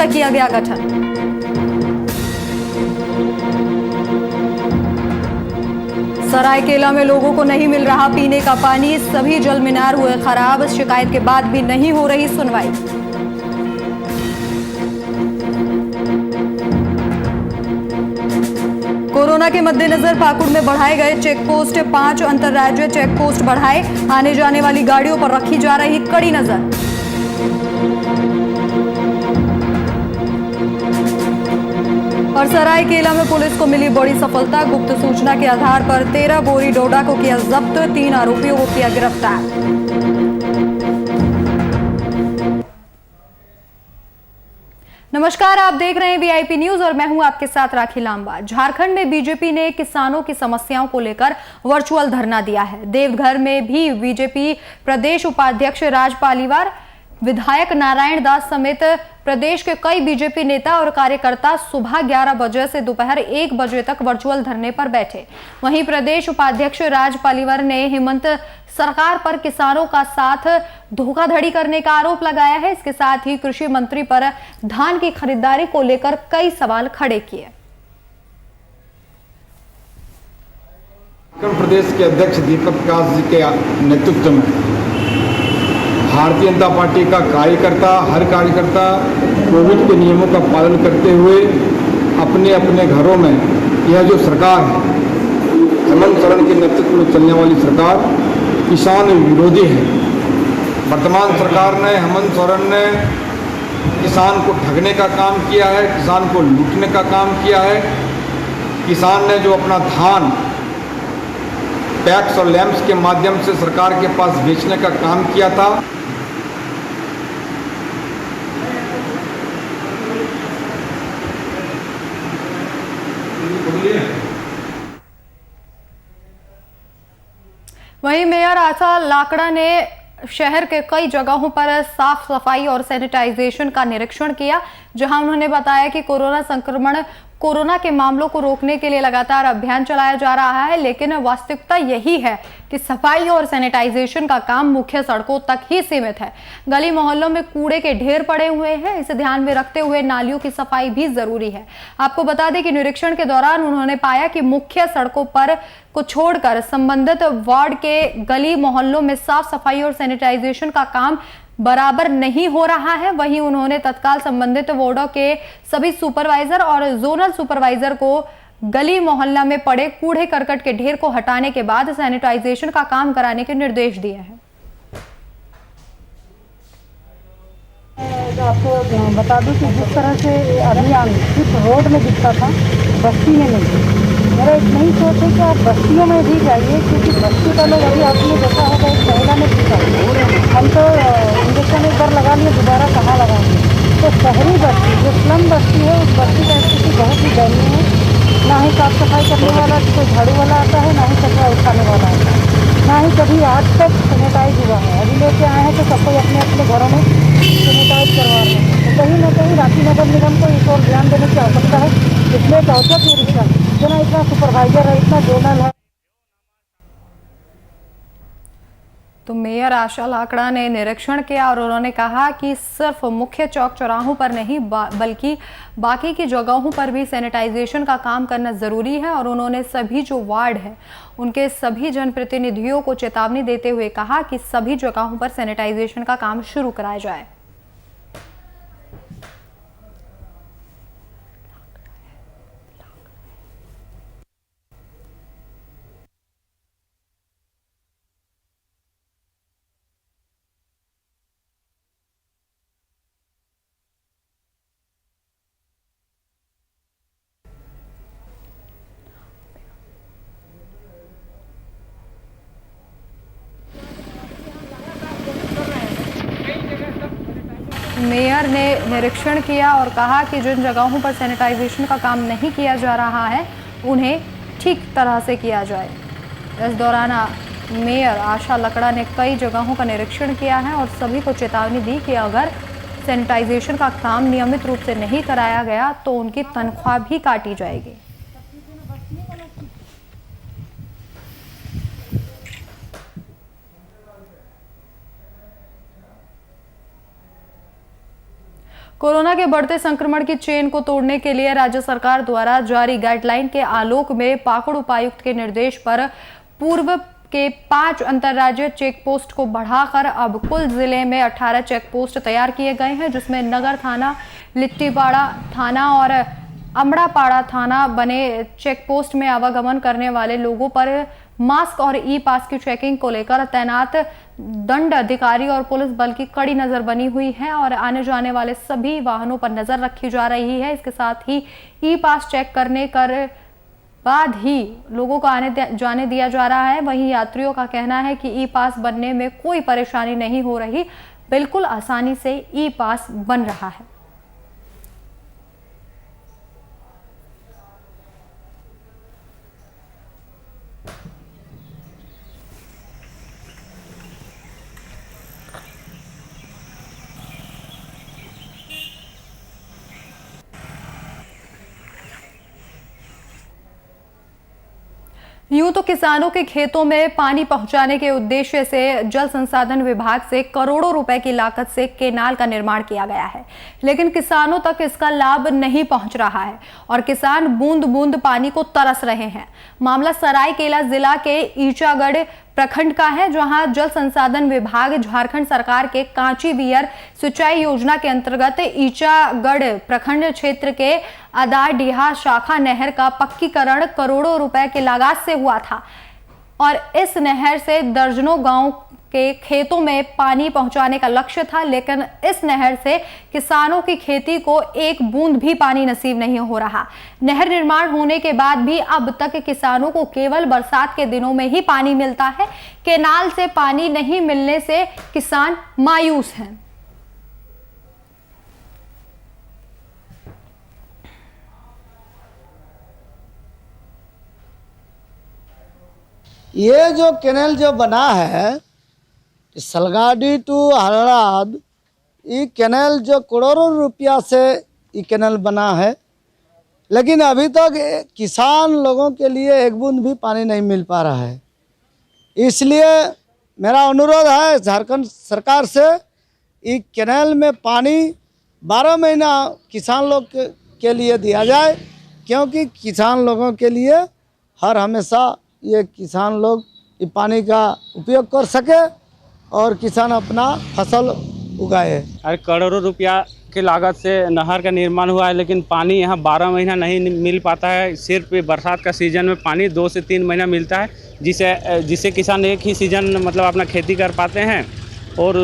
का किया गया गठन। सरायकेला में लोगों को नहीं मिल रहा पीने का पानी, सभी जल मीनार हुए खराब, शिकायत के बाद भी नहीं हो रही सुनवाई। कोरोना के मद्देनजर पाकुड़ में बढ़ाए गए चेक पोस्ट, 5 अंतरराज्यीय चेक पोस्ट बढ़ाए, आने जाने वाली गाड़ियों पर रखी जा रही कड़ी नजर। और सरायकेला में पुलिस को मिली बड़ी सफलता, गुप्त सूचना के आधार पर 13 बोरी डोडा को किया जब्त, 3 आरोपियों को किया गिरफ्तार। नमस्कार, आप देख रहे हैं वीआईपी न्यूज और मैं हूं आपके साथ राखी लांबा। झारखंड में बीजेपी ने किसानों की समस्याओं को लेकर वर्चुअल धरना दिया है। देवघर में भी बीजेपी प्रदेश उपाध्यक्ष राज पालीवार, विधायक नारायण दास समेत प्रदेश के कई बीजेपी नेता और कार्यकर्ता सुबह 11 बजे से दोपहर 1 बजे तक वर्चुअल धरने पर बैठे। वहीं प्रदेश उपाध्यक्ष राज पालीवार ने हेमंत सरकार पर किसानों का साथ धोखाधड़ी करने का आरोप लगाया है। इसके साथ ही कृषि मंत्री पर धान की खरीदारी को लेकर कई सवाल खड़े किए। उत्तर प्रदेश के अध्यक्ष दीपक प्रकाश जी के नेतृत्व में भारतीय जनता पार्टी का हर कार्यकर्ता कोविड के नियमों का पालन करते हुए अपने अपने घरों में, यह जो सरकार है हेमंत सोरेन के नेतृत्व में चलने वाली सरकार किसान विरोधी है। वर्तमान सरकार ने, हेमंत सोरेन ने किसान को ठगने का काम किया है, किसान को लूटने का काम किया है। किसान ने जो अपना धान पैक्स और लैंप्स के माध्यम से सरकार के पास बेचने का काम किया था, वहीं मेयर आशा लाकड़ा ने शहर के कई जगहों पर साफ सफाई और सैनिटाइजेशन का निरीक्षण किया, जहां उन्होंने बताया कि कोरोना के मामलों को रोकने के लिए लगातार अभियान चलाया जा रहा है, लेकिन वास्तविकता यही है कि सफाई और सैनिटाइजेशन का काम मुख्य सड़कों तक ही सीमित है। गली मोहल्लों में कूड़े के ढेर पड़े हुए हैं, इसे ध्यान में रखते हुए नालियों की सफाई भी जरूरी है। आपको बता दें कि निरीक्षण के दौरान उन्होंने पाया कि मुख्य सड़कों पर को छोड़कर संबंधित वार्ड के गली मोहल्लों में साफ सफाई और सैनिटाइजेशन का काम बराबर नहीं हो रहा है। वहीं उन्होंने तत्काल संबंधित वार्डों के सभी सुपरवाइजर और जोनल सुपरवाइजर को गली मोहल्ला में पड़े कूड़े करकट के ढेर को हटाने के बाद सैनिटाइजेशन का काम कराने के निर्देश दिए हैं। आपको बता दूं कि जिस तरह से अभियान सिर्फ रोड में दिखता था, बस्ती में नहीं। मेरा एक नहीं सोच है कि आप बस्तियों में भी जाइए, क्योंकि बस्ती का लोग अभी आपने देखा होगा एक महिला ने पूछा हम तो इंजेक्शन एक बार लगा लिए, दोबारा कहाँ लगाएंगे। तो शहरी बस्ती जो स्लम बस्ती है, उस बस्ती का स्थिति बहुत ही दयनीय है। ना ही साफ सफाई करने वाला कोई झाड़ू वाला आता है, ना ही कचरा उठाने वाला आता है, ना ही कभी आज तक सैनिटाइज हुआ है। अभी लेके आए हैं तो सबको अपने अपने घरों में सैनिटाइज करवा रहे हैं। तो कहीं ना कहीं रांची नगर निगम को इस ओर ध्यान देने की आवश्यकता है। इसमें एक औसत निरीक्षण, इतना सुपरवाइजर है, इतना जोनल है। तो मेयर आशा लाकड़ा ने निरीक्षण किया और उन्होंने कहा कि सिर्फ मुख्य चौक चौराहों पर नहीं बल्कि बाकी की जगहों पर भी सैनिटाइजेशन का काम करना जरूरी है। और उन्होंने सभी जो वार्ड है उनके सभी जनप्रतिनिधियों को चेतावनी देते हुए कहा कि सभी जगहों पर सैनिटाइजेशन का काम शुरू कराया जाए। मेयर ने निरीक्षण किया और कहा कि जिन जगहों पर सैनिटाइजेशन का काम नहीं किया जा रहा है उन्हें ठीक तरह से किया जाए। इस दौरान मेयर आशा लाकड़ा ने कई जगहों का निरीक्षण किया है और सभी को चेतावनी दी कि अगर सैनिटाइजेशन का काम नियमित रूप से नहीं कराया गया तो उनकी तनख्वाह भी काटी जाएगी। कोरोना के बढ़ते संक्रमण की चेन को तोड़ने के लिए राज्य सरकार द्वारा जारी गाइडलाइन के आलोक में पाकुड़ उपायुक्त के निर्देश पर पूर्व के 5 अंतर्राज्यीय चेक पोस्ट को बढ़ाकर अब कुल जिले में 18 चेक पोस्ट तैयार किए गए हैं, जिसमें नगर थाना, लिट्टीपाड़ा थाना और अमड़ापाड़ा थाना बने चेक पोस्ट में आवागमन करने वाले लोगों पर मास्क और ई पास की चेकिंग को लेकर तैनात दंड अधिकारी और पुलिस बल की कड़ी नजर बनी हुई है और आने जाने वाले सभी वाहनों पर नजर रखी जा रही है। इसके साथ ही ई पास चेक करने कर बाद ही लोगों को आने जाने दिया जा रहा है। वहीं यात्रियों का कहना है कि ई पास बनने में कोई परेशानी नहीं हो रही, बिल्कुल आसानी से ई पास बन रहा है। यूं तो किसानों के खेतों में पानी पहुंचाने के उद्देश्य से जल संसाधन विभाग से करोड़ों रुपए की लागत से केनाल का निर्माण किया गया है, लेकिन किसानों तक इसका लाभ नहीं पहुंच रहा है और किसान बूंद बूंद पानी को तरस रहे हैं। मामला सरायकेला जिला के ईचागढ़ प्रखंड का है, जहां जल संसाधन विभाग झारखंड सरकार के कांची बियर सिंचाई योजना के अंतर्गत ईचागढ़ प्रखंड क्षेत्र के अदाडीहा शाखा नहर का पक्कीकरण करोड़ों रुपए की लागत से हुआ था और इस नहर से दर्जनों गांव के खेतों में पानी पहुंचाने का लक्ष्य था, लेकिन इस नहर से किसानों की खेती को एक बूंद भी पानी नसीब नहीं हो रहा। नहर निर्माण होने के बाद भी अब तक किसानों को केवल बरसात के दिनों में ही पानी मिलता है। केनाल से पानी नहीं मिलने से किसान मायूस हैं। ये जो कैनाल जो बना है सलगाड़ी टू हरराद, ये कैनाल जो करोड़ों रुपया से ये कैनाल बना है, लेकिन अभी तक किसान लोगों के लिए एक बूंद भी पानी नहीं मिल पा रहा है। इसलिए मेरा अनुरोध है झारखंड सरकार से, ये कैनाल में पानी 12 महीना किसान लोग के लिए दिया जाए, क्योंकि किसान लोगों के लिए हर हमेशा ये किसान लोग ये पानी का उपयोग कर सके और किसान अपना फसल उगाए। अरे करोड़ों रुपया की लागत से नहर का निर्माण हुआ है, लेकिन पानी यहाँ 12 महीना नहीं मिल पाता है। सिर्फ बरसात का सीज़न में पानी 2 से 3 महीना मिलता है, जिससे किसान एक ही सीज़न मतलब अपना खेती कर पाते हैं और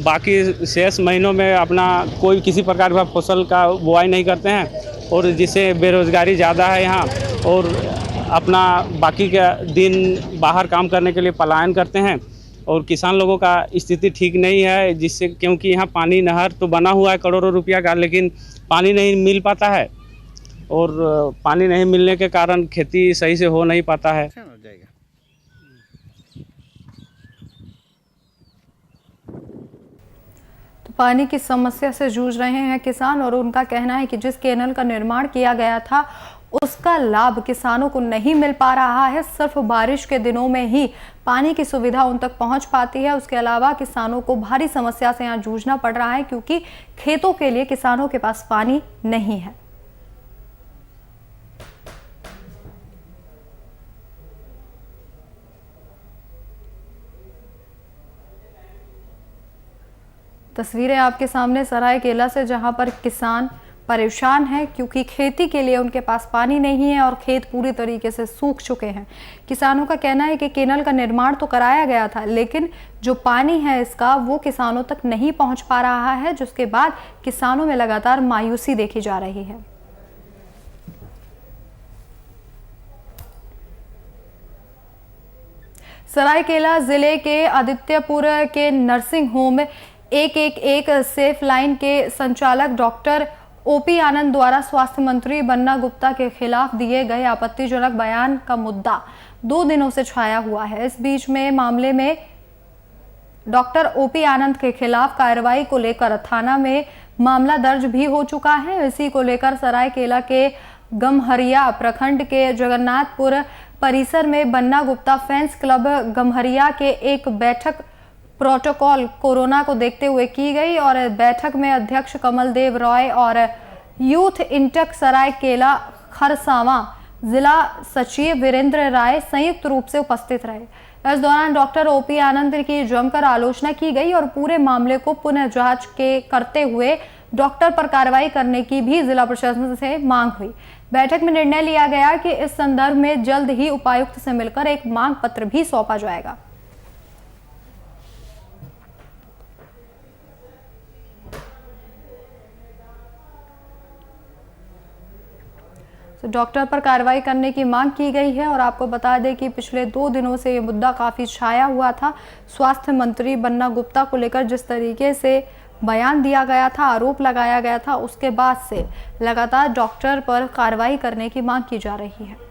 बाकी शेष महीनों में अपना कोई किसी प्रकार का फसल का बुआई नहीं करते हैं और जिससे बेरोज़गारी ज़्यादा है यहाँ और अपना बाकी का दिन बाहर काम करने के लिए पलायन करते हैं और किसान लोगों का स्थिति ठीक नहीं है, जिससे क्योंकि यहाँ पानी नहर तो बना हुआ है करोड़ों रुपया का, लेकिन पानी नहीं मिल पाता है और पानी नहीं मिलने के कारण खेती सही से हो नहीं पाता है। तो पानी की समस्या से जूझ रहे हैं किसान और उनका कहना है कि जिस कैनाल का निर्माण किया गया था उसका लाभ किसानों को नहीं मिल पा रहा है। सिर्फ बारिश के दिनों में ही पानी की सुविधा उन तक पहुंच पाती है। उसके अलावा किसानों को भारी समस्या से यहाँ जूझना पड़ रहा है, क्योंकि खेतों के लिए किसानों के पास पानी नहीं है। तस्वीरें आपके सामने सरायकेला से, जहां पर किसान परेशान है क्योंकि खेती के लिए उनके पास पानी नहीं है और खेत पूरी तरीके से सूख चुके हैं। किसानों का कहना है कि कैनाल का निर्माण तो कराया गया था, लेकिन जो पानी है इसका वो किसानों तक नहीं पहुंच पा रहा है, जिसके बाद किसानों में लगातार मायूसी देखी जा रही है। सरायकेला जिले के आदित्यपुर के नर्सिंग होम 111 सेफ लाइन के संचालक डॉक्टर ओपी आनंद द्वारा स्वास्थ्य मंत्री बन्ना गुप्ता के खिलाफ दिए गए आपत्तिजनक बयान का मुद्दा 2 दिनों से छाया हुआ है। इस बीच में मामले में डॉक्टर ओपी आनंद के खिलाफ कार्रवाई को लेकर थाना में मामला दर्ज भी हो चुका है। इसी को लेकर सरायकेला के गमहरिया प्रखंड के जगन्नाथपुर परिसर में बन्ना गुप्ता फैंस क्लब गमहरिया के एक बैठक प्रोटोकॉल कोरोना को देखते हुए की गई और बैठक में अध्यक्ष कमल देव रॉय और यूथ इंटक सरायकेला खरसावां जिला सचिव वीरेंद्र राय संयुक्त रूप से उपस्थित रहे। इस दौरान डॉक्टर ओपी आनंद की जमकर आलोचना की गई और पूरे मामले को पुनः जांच करते हुए डॉक्टर पर कार्रवाई करने की भी जिला प्रशासन से मांग हुई। बैठक में निर्णय लिया गया कि इस संदर्भ में जल्द ही उपायुक्त से मिलकर एक मांग पत्र भी सौंपा जाएगा। तो डॉक्टर पर कार्रवाई करने की मांग की गई है। और आपको बता दें कि पिछले 2 दिनों से ये मुद्दा काफ़ी छाया हुआ था। स्वास्थ्य मंत्री बन्ना गुप्ता को लेकर जिस तरीके से बयान दिया गया था, आरोप लगाया गया था, उसके बाद से लगातार डॉक्टर पर कार्रवाई करने की मांग की जा रही है।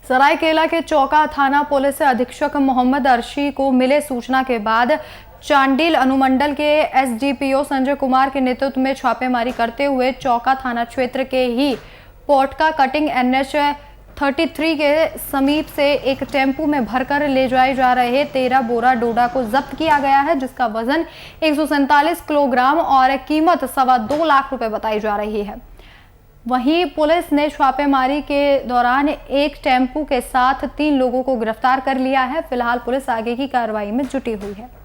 सरायकेला के चौका थाना पुलिस अधीक्षक मोहम्मद अर्शी को मिले सूचना के बाद चांडिल अनुमंडल के एसडीपीओ संजय कुमार के नेतृत्व में छापेमारी करते हुए चौका थाना क्षेत्र के ही पोटका कटिंग NH 33 के समीप से एक टेम्पू में भरकर ले जाए जा रहे 13 बोरा डोडा को जब्त किया गया है, जिसका वजन 147 किलोग्राम और कीमत 2.25 लाख रुपए बताई जा रही है। वहीं पुलिस ने छापेमारी के दौरान एक टेम्पू के साथ 3 लोगों को गिरफ्तार कर लिया है। फिलहाल पुलिस आगे की कार्रवाई में जुटी हुई है।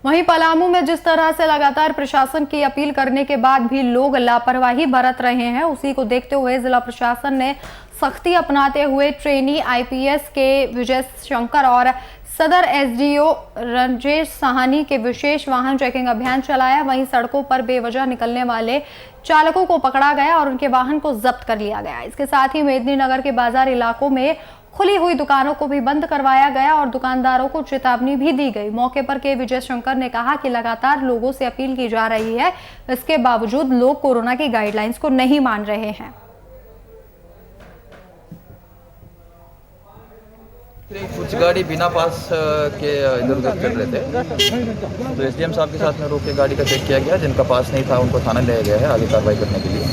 वहीं पलामू में जिस तरह से लगातार प्रशासन की अपील करने के बाद भी लोग लापरवाही बरत रहे हैं, उसी को देखते हुए जिला प्रशासन ने सख्ती अपनाते हुए ट्रेनी IPS के विजय शंकर और सदर SDO रंजेश साहनी के विशेष वाहन चेकिंग अभियान चलाया। वहीं सड़कों पर बेवजह निकलने वाले चालकों को पकड़ा गया और उनके वाहन को जब्त कर लिया गया। इसके साथ ही मेदिनीनगर के बाजार इलाकों में खुली हुई दुकानों को भी बंद करवाया गया और दुकानदारों को चेतावनी भी दी गई। मौके पर के विजय शंकर ने कहा कि लगातार लोगों से अपील की जा रही है, इसके बावजूद लोग कोरोना की गाइडलाइंस को नहीं मान रहे हैं। कुछ गाड़ी बिना पास के इधर उधर चल रहे थे, तो SDM साहब के साथ में रोक के गाड़ी का चेक किया गया। जिनका पास नहीं था उनको थाना ले गया है आगे कार्रवाई करने के लिए।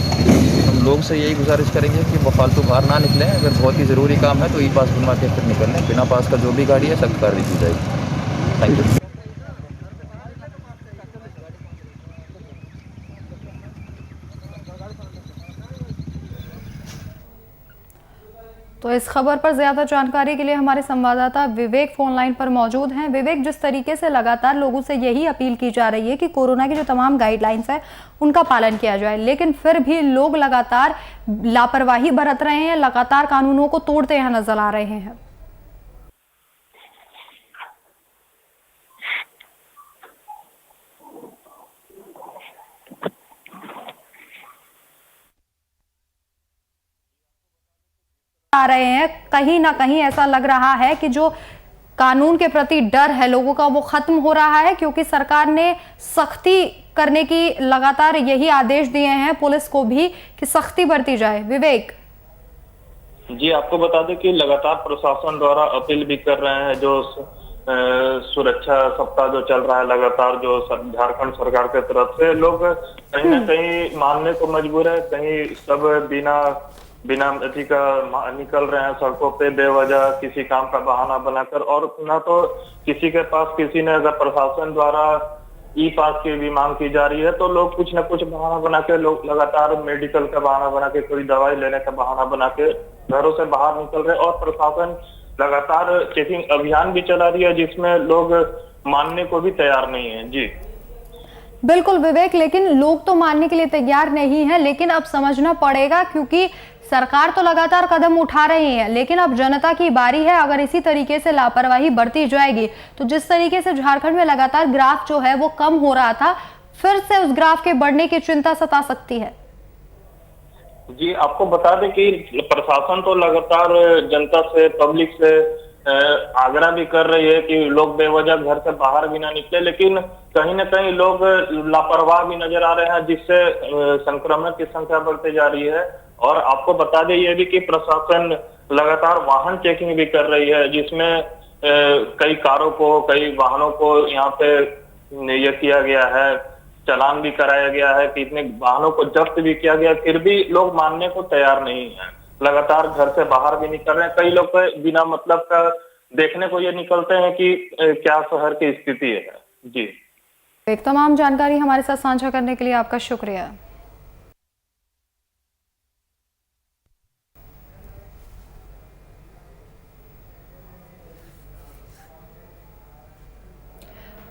हम लोग से यही गुजारिश करेंगे कि वो फालतू बाहर ना निकलें। अगर बहुत ही ज़रूरी काम है तो ई-पास बनवा के फिर निकल लें। बिना पास का जो भी गाड़ी है सख्त कार्रवाई की जाएगी। Thank you. तो इस खबर पर ज्यादा जानकारी के लिए हमारे संवाददाता विवेक फोन लाइन पर मौजूद हैं। विवेक, जिस तरीके से लगातार लोगों से यही अपील की जा रही है कि कोरोना की जो तमाम गाइडलाइंस है उनका पालन किया जाए, लेकिन फिर भी लोग लगातार लापरवाही बरत रहे हैं, लगातार कानूनों को तोड़ते यहाँ नजर आ रहे हैं। आ रहे हैं, कहीं ना कहीं ऐसा लग रहा है कि जो कानून के प्रति डर है लोगों का वो खत्म हो रहा है, क्योंकि सरकार ने सख्ती करने की लगातार यही आदेश दिए हैं पुलिस को भी कि सख्ती बरती जाए। विवेक जी, आपको बता दें कि लगातार प्रशासन द्वारा अपील भी कर रहे हैं। जो सुरक्षा सप्ताह जो चल रहा है लगातार, जो झारखंड सरकार की तरफ से, लोग कहीं ना कहीं मानने को मजबूर है। कहीं सब बिना अति का निकल रहे हैं सड़कों पे बेवजह किसी काम का बहाना बनाकर। और ना तो किसी के पास किसी ने, अगर प्रशासन द्वारा ई-पास की भी मांग की जा रही है तो लोग कुछ न कुछ बहाना बना के, लोग लगातार मेडिकल का बहाना बना के, कोई दवाई लेने का बहाना बना के घरों से बाहर निकल रहे। और प्रशासन लगातार चेकिंग अभियान भी चला रही है जिसमें लोग मानने को भी तैयार नहीं है। जी बिल्कुल विवेक, लेकिन लोग तो मानने के लिए तैयार नहीं है, लेकिन अब समझना पड़ेगा, क्योंकि सरकार तो लगातार कदम उठा रही है, लेकिन अब जनता की बारी है। अगर इसी तरीके से लापरवाही बढ़ती जाएगी तो जिस तरीके से झारखंड में लगातार ग्राफ जो है वो कम हो रहा था, फिर से उस ग्राफ के बढ़ने की चिंता सता सकती है। जी, आपको बता दें कि प्रशासन तो लगातार जनता से, पब्लिक से आग्रह भी कर रही है कि लोग बेवजह घर से बाहर भी ना निकले, लेकिन कहीं ना कहीं लोग लापरवाह भी नजर आ रहे हैं, जिससे संक्रमण की संख्या बढ़ती जा रही है। और आपको बता दें ये भी कि प्रशासन लगातार वाहन चेकिंग भी कर रही है, जिसमें कई कारों को, कई वाहनों को यहाँ पे ये किया गया है, चालान भी कराया गया है, कितने वाहनों को जब्त भी किया गया, फिर भी लोग मानने को तैयार नहीं है। लगातार घर से बाहर भी निकल रहे हैं। कई लोग बिना मतलब का देखने को ये निकलते हैं कि क्या शहर की स्थिति है। जी, एक तमाम जानकारी हमारे साथ साझा करने के लिए आपका शुक्रिया।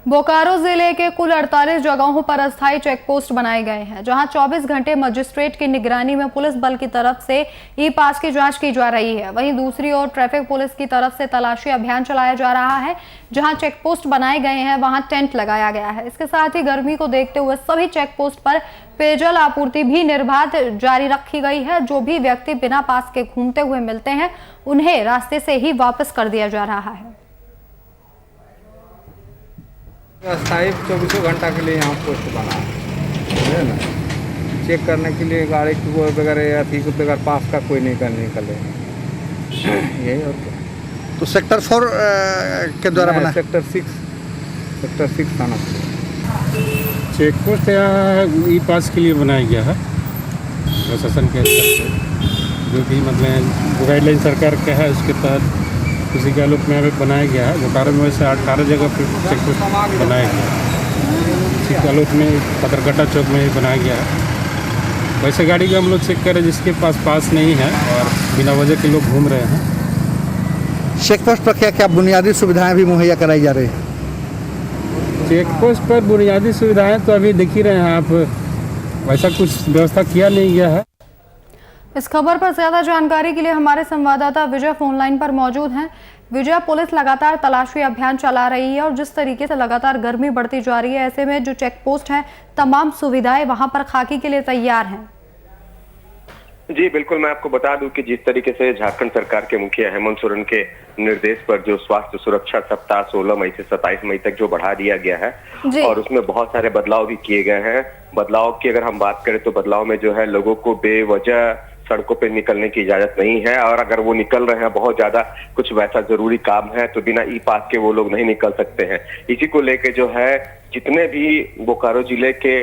बोकारो जिले के कुल 48 जगहों पर अस्थायी चेक पोस्ट बनाए गए हैं, जहां 24 घंटे मजिस्ट्रेट की निगरानी में पुलिस बल की तरफ से ई पास की जांच की जा रही है। वहीं दूसरी ओर ट्रैफिक पुलिस की तरफ से तलाशी अभियान चलाया जा रहा है। जहां चेक पोस्ट बनाए गए हैं वहां टेंट लगाया गया है। इसके साथ ही गर्मी को देखते हुए सभी चेक पोस्ट पर पेयजल आपूर्ति भी निर्बाध जारी रखी गई है। जो भी व्यक्ति बिना पास के घूमते हुए मिलते हैं उन्हें रास्ते से ही वापस कर दिया जा रहा है। अस्थायी 24 घंटा के लिए यहाँ पोस्ट बना है ना, चेक करने के लिए गाड़ी को बगैर या थी बगैर पास का कोई नहीं निकले, यही और क्या। तो सेक्टर 4 के द्वारा बना है? सेक्टर 6 थाना चेक पोस्ट यहाँ ई पास के लिए बनाया गया है प्रशासन के स्तर से, जो कि मतलब गाइडलाइन सरकार का है, उसके तहत उसी के आलोक में हमें बनाया गया है। बोकारो में वैसे 18 जगह पर चेक पोस्ट बनाया गया है। उसी के आलोक में पथरघट्टा चौक में भी बनाया गया है। वैसे गाड़ी का हम लोग चेक करें जिसके पास नहीं है और बिना वजह के लोग घूम रहे हैं। चेक पोस्ट पर क्या क्या बुनियादी सुविधाएं भी मुहैया कराई जा रही है? चेक पोस्ट पर बुनियादी सुविधाएं तो अभी देख ही रहे हैं आप, वैसा कुछ व्यवस्था किया नहीं गया है। इस खबर पर ज्यादा जानकारी के लिए हमारे संवाददाता विजय फोन लाइन पर मौजूद हैं। विजय, पुलिस लगातार तलाशी अभियान चला रही है और जिस तरीके से लगातार गर्मी बढ़ती जा रही है, ऐसे में जो चेक पोस्ट है तमाम सुविधाएं वहां पर खाकी के लिए तैयार हैं। जी बिल्कुल, मैं आपको बता दूं कि जिस तरीके से झारखंड सरकार के मुखिया हेमंत सोरेन के निर्देश पर जो स्वास्थ्य सुरक्षा सप्ताह 16 मई से 27 मई तक जो बढ़ा दिया गया है और उसमें बहुत सारे बदलाव भी किए गए हैं। बदलाव की अगर हम बात करें तो बदलाव में जो है लोगों को बेवजह सड़कों पे निकलने की इजाजत नहीं है, और अगर वो निकल रहे हैं बहुत ज्यादा कुछ वैसा जरूरी काम है तो बिना ई पास के वो लोग नहीं निकल सकते हैं। इसी को लेके जो है जितने भी बोकारो जिले के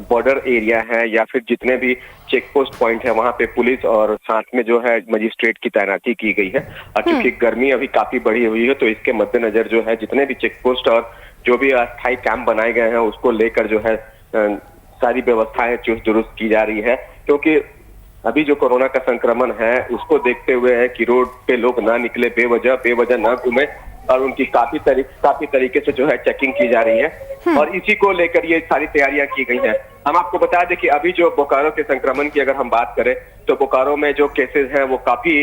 बॉर्डर एरिया है या फिर जितने भी चेक पोस्ट पॉइंट है वहां पे पुलिस और साथ में जो है मजिस्ट्रेट की तैनाती की गई है। और क्योंकि गर्मी अभी काफी बढ़ी हुई है तो इसके मद्देनजर जो है जितने भी चेक पोस्ट और जो भी अस्थायी कैंप बनाए गए हैं उसको लेकर जो है सारी व्यवस्थाएं चुस्त दुरुस्त की जा रही है। क्योंकि अभी जो कोरोना का संक्रमण है उसको देखते हुए है कि रोड पे लोग ना निकले, बेवजह ना घूमे, और उनकी काफी तरीके से जो है चेकिंग की जा रही है और इसी को लेकर ये सारी तैयारियां की गई हैं। हम आपको बता दें कि अभी जो बोकारो के संक्रमण की अगर हम बात करें तो बोकारो में जो केसेस हैं वो काफी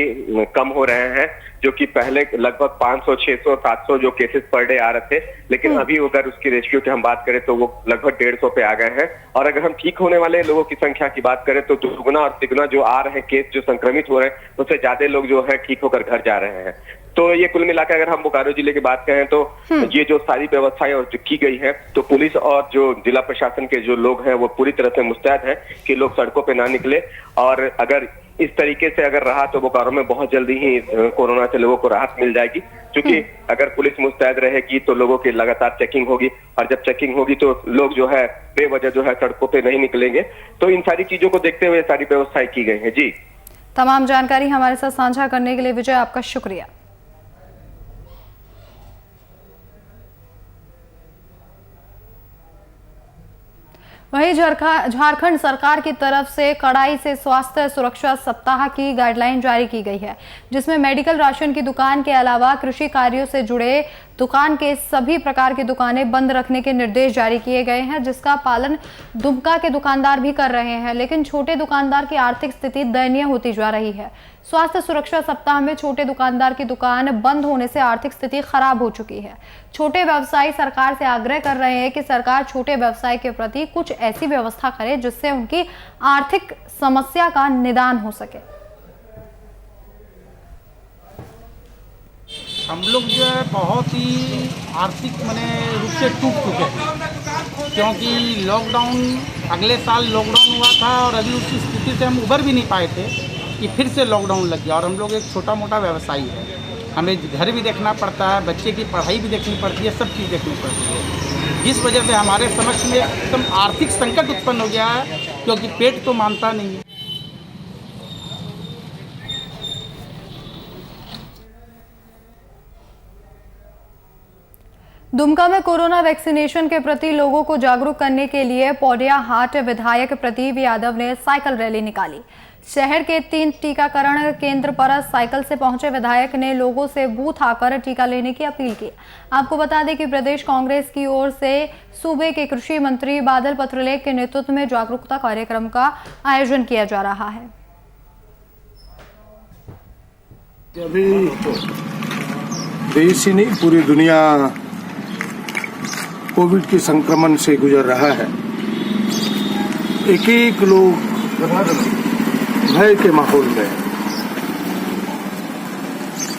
कम हो रहे हैं, जो कि पहले लगभग 500, 600, 700 जो केसेस पर डे आ रहे थे, लेकिन अभी अगर उसकी रेशियो की हम बात करें तो वो लगभग 150 पे आ गए हैं। और अगर हम ठीक होने वाले लोगों की संख्या की बात करें तो दुगुना और तिगुना जो आ रहे हैं केस, जो संक्रमित हो रहे हैं, उससे ज्यादा लोग जो है ठीक होकर घर जा रहे हैं। तो ये कुल मिलाकर अगर हम बोकारो जिले की बात करें तो ये जो सारी व्यवस्थाएं जो की गई है तो पुलिस और जो जिला प्रशासन के जो लोग हैं वो पूरी तरह से मुस्तैद हैं कि लोग सड़कों पे ना निकले। और अगर इस तरीके से अगर रहा तो बोकारो में बहुत जल्दी ही कोरोना से लोगों को राहत मिल जाएगी, क्योंकि अगर पुलिस मुस्तैद रहेगी तो लोगों की लगातार चेकिंग होगी, और जब चेकिंग होगी तो लोग जो है बेवजह जो है सड़कों पे नहीं निकलेंगे। तो इन सारी चीजों को देखते हुए सारी व्यवस्थाएं की गई है। जी, तमाम जानकारी हमारे साथ साझा करने के लिए विजय आपका शुक्रिया। वहीं झारखंड सरकार की तरफ से कड़ाई से स्वास्थ्य सुरक्षा सप्ताह की गाइडलाइन जारी की गई है, जिसमें मेडिकल राशन की दुकान के अलावा कृषि कार्यों से जुड़े दुकान के सभी प्रकार की दुकानें बंद रखने के निर्देश जारी किए गए हैं, जिसका पालन दुमका के दुकानदार भी कर रहे हैं। लेकिन छोटे दुकानदार की आर्थिक स्थिति दयनीय होती जा रही है। स्वास्थ्य सुरक्षा सप्ताह में छोटे दुकानदार की दुकान बंद होने से आर्थिक स्थिति खराब हो चुकी है। छोटे व्यवसायी सरकार से आग्रह कर रहे हैं कि सरकार छोटे व्यवसाय के प्रति कुछ ऐसी व्यवस्था करे जिससे उनकी आर्थिक समस्या का निदान हो सके। हम लोग जो है बहुत ही आर्थिक रूप से टूट चुके हैं, क्योंकि लॉकडाउन अगले साल लॉकडाउन हुआ था और अभी उस स्थिति से हम उभर भी नहीं पाए थे कि फिर से लॉकडाउन लग गया। और हम लोग एक छोटा मोटा व्यवसायी है, हमें घर भी देखना पड़ता है, बच्चे की पढ़ाई भी देखनी पड़ती है, सब चीज़ देखनी पड़ती है, जिस वजह से हमारे समक्ष में एकदम आर्थिक संकट उत्पन्न हो गया है, क्योंकि पेट तो मानता नहीं है। दुमका में कोरोना वैक्सीनेशन के प्रति लोगों को जागरूक करने के लिए पौडिया हाट विधायक प्रदीप यादव ने साइकिल रैली निकाली। शहर के 3 टीकाकरण केंद्र पर साइकिल से पहुंचे विधायक ने लोगों से बूथ आकर टीका लेने की अपील की। आपको बता दें कि प्रदेश कांग्रेस की ओर से सूबे के कृषि मंत्री बादल पत्रलेख के नेतृत्व में जागरूकता कार्यक्रम का आयोजन किया जा रहा है। अभी देश ही नहीं, पूरी दुनिया कोविड के संक्रमण से गुजर रहा है। एक एक लोग भय के माहौल में,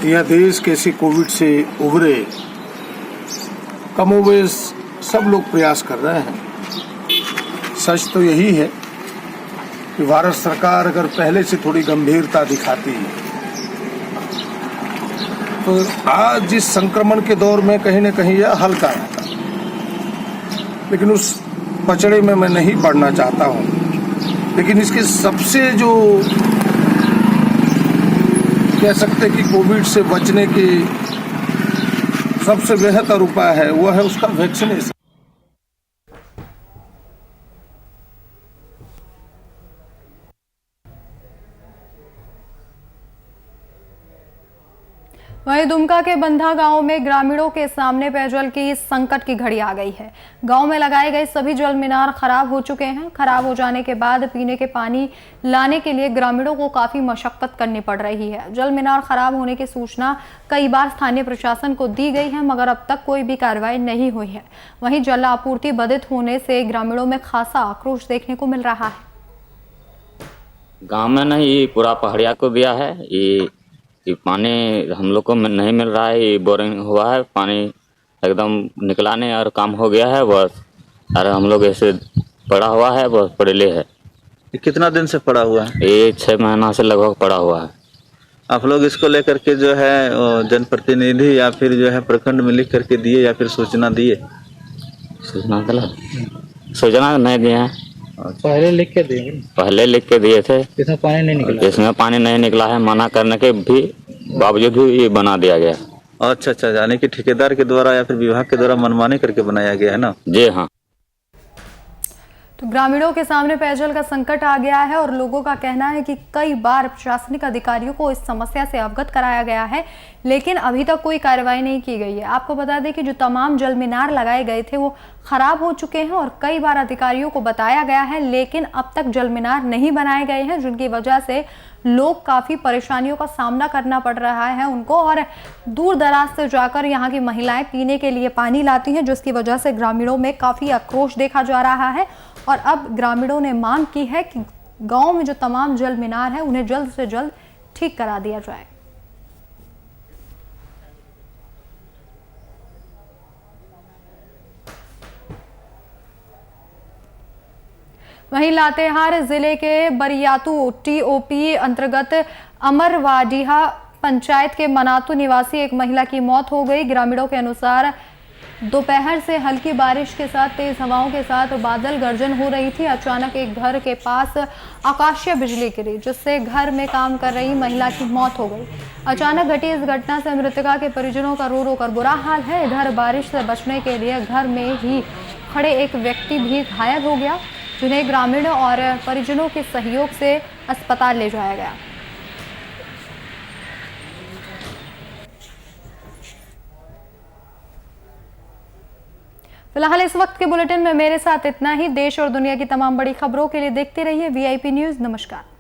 यह देश कैसे कोविड से उभरे, कमोबेश सब लोग प्रयास कर रहे हैं। सच तो यही है कि भारत सरकार अगर पहले से थोड़ी गंभीरता दिखाती तो आज जिस संक्रमण के दौर में कहीं न कहीं यह हल्का रहता, लेकिन उस पचड़े में मैं नहीं पड़ना चाहता हूं। लेकिन इसके सबसे जो कह सकते कि कोविड से बचने की सबसे बेहतर उपाय है वह है उसका वैक्सीनेशन। वहीं दुमका के बंधा गांव में ग्रामीणों के सामने पेयजल की संकट की घड़ी आ गई है। गांव में लगाए गए सभी जल मीनार खराब हो चुके हैं। खराब हो जाने के बाद पीने के पानी लाने के लिए ग्रामीणों को काफी मशक्कत करनी पड़ रही है। जल मीनार खराब होने की सूचना कई बार स्थानीय प्रशासन को दी गई है, मगर अब तक कोई भी कार्रवाई नहीं हुई है। वहीं जल आपूर्ति बाधित होने से ग्रामीणों में खासा आक्रोश देखने को मिल रहा है। गाँव में नहीं, पूरा पहाड़िया को दिया है। ये पानी हम लोग को नहीं मिल रहा है। ये बोरिंग हुआ है, पानी एकदम निकलाने और काम हो गया है बस। अरे हम लोग ऐसे पड़ा हुआ है, बस पड़े है। ये कितना दिन से पड़ा हुआ है? ये 6 महीना से लगभग पड़ा हुआ है। आप लोग इसको लेकर के जो है जनप्रतिनिधि या फिर जो है प्रखंड में लिख करके दिए या फिर सूचना दिए? सूचना नहीं दिए हैं। पहले लिख के दिए? पहले लिख के दिए थे। इसमें पानी नहीं निकला? इसमें पानी नहीं निकला है। मना करने के भी बावजूद भी ये बना दिया गया। अच्छा, यानी कि ठेकेदार के द्वारा या फिर विभाग के द्वारा मनमानी करके बनाया गया है ना? जी हाँ। तो ग्रामीणों के सामने पेयजल का संकट आ गया है और लोगों का कहना है कि कई बार प्रशासनिक अधिकारियों को इस समस्या से अवगत कराया गया है, लेकिन अभी तक कोई कार्रवाई नहीं की गई है। आपको बता दें कि जो तमाम जल मीनार लगाए गए थे वो खराब हो चुके हैं और कई बार अधिकारियों को बताया गया है, लेकिन अब तक जल मीनार नहीं बनाए गए हैं, जिनकी वजह से लोग काफी परेशानियों का सामना करना पड़ रहा है उनको। और दूर दराज से जाकर यहाँ की महिलाएं पीने के लिए पानी लाती हैं, जिसकी वजह से ग्रामीणों में काफी आक्रोश देखा जा रहा है। और अब ग्रामीणों ने मांग की है कि गांव में जो तमाम जल मीनार है उन्हें जल्द से जल्द ठीक करा दिया जाए। वहीं लातेहार जिले के बरियातू टीओपी अंतर्गत अमरवाडीहा पंचायत के मनातू निवासी एक महिला की मौत हो गई। ग्रामीणों के अनुसार दोपहर से हल्की बारिश के साथ तेज हवाओं के साथ बादल गर्जन हो रही थी। अचानक एक घर के पास आकाशीय बिजली गिरी, जिससे घर में काम कर रही महिला की मौत हो गई। अचानक घटी इस घटना से मृतका के परिजनों का रो रो कर बुरा हाल है। इधर बारिश से बचने के लिए घर में ही खड़े एक व्यक्ति भी घायल हो गया, जिन्हें ग्रामीणों और परिजनों के सहयोग से अस्पताल ले जाया गया। फिलहाल इस वक्त के बुलेटिन में मेरे साथ इतना ही। देश और दुनिया की तमाम बड़ी खबरों के लिए देखते रहिए VIP न्यूज़। नमस्कार।